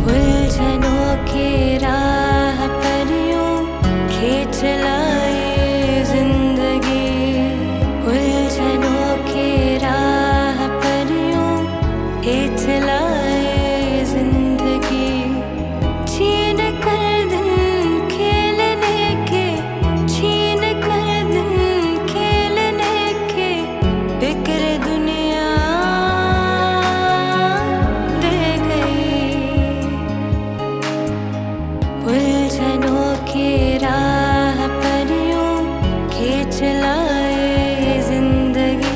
उलझनों के राह पर यूं खींच लाए जिंदगी, उलझनों के राह पर यूं खींच लाए जिंदगी। छीन कर दिन खेलने के, छीन कर दिन खेलने के, बिखरे दुनिया दे गई। उलझनों के राह पर यूं खींच लाए जिंदगी।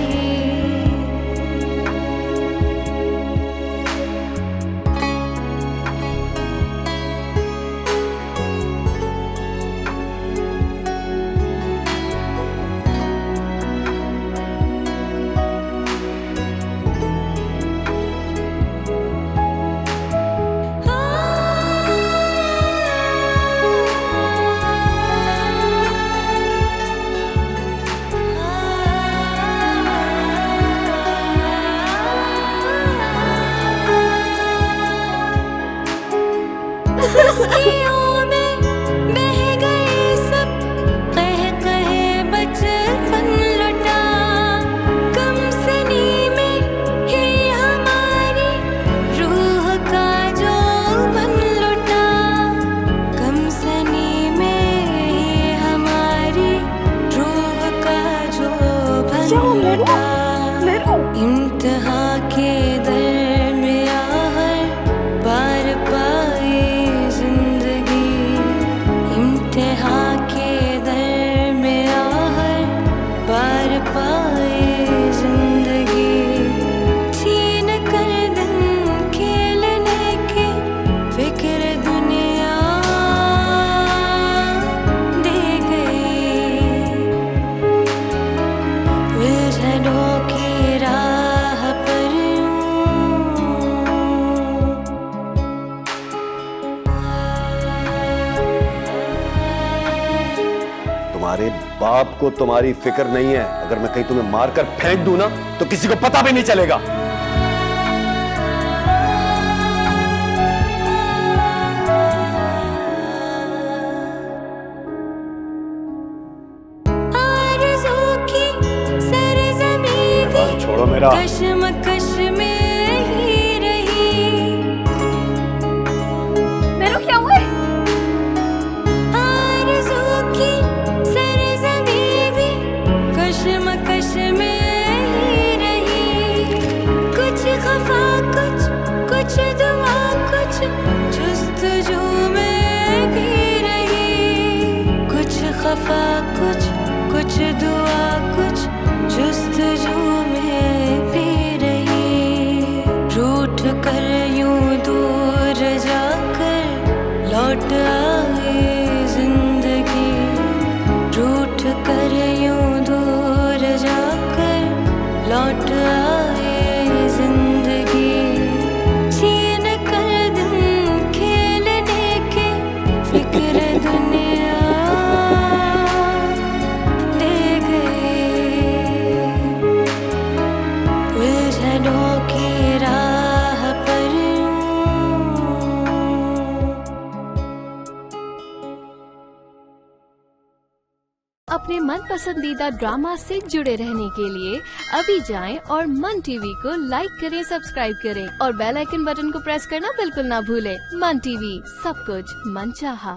सस्तियों में बह गए सब, कह कहे बचपन लुटा। कम सनी में ही हमारी रूह का जो बन लुटा, कम सनी में ही हमारी रूह का जो बन लुटा। इम्तिहां के दरमियां हर बार पाए जिंदगी, इम्तिहां के दरमियां हर बार पाए जिंदगी। छीन कर दिन खेलने के, फिक्र दुनिया दे गई। उलझनों की राह पर तुम्हारे बाप को तुम्हारी फिक्र नहीं है। अगर मैं कहीं तुम्हें मारकर फेंक दूं ना तो किसी को पता भी नहीं चलेगा। आरज़ू की सरज़मीं भी छोड़ो मेरा। कश्मकश में ही रही। मेरू क्या हुआ है? आरज़ू की सरज़मीं भी कश्मकश में ही रही। कुछ खफा कुछ दुआ, कुछ जुस्तजू में भी रही। कुछ खफा कुछ दुआ, कुछ जुस्तजू में भी रही। रूठ कर यूं दूर जाकर लौट आए जिंदगी, रूठ कर यूं दूर जाकर लौट आए जिंदगी। छीन कर दिन खेलने के, फिक्र दुनिया दे गई। उलझनों की राह पर अपने मन पसंदीदा ड्रामा से जुड़े रहने के लिए अभी जाएं और मन टीवी को लाइक करें, सब्सक्राइब करें और बेल आइकन बटन को प्रेस करना बिल्कुल ना भूलें। मन टीवी, सब कुछ मनचाहा।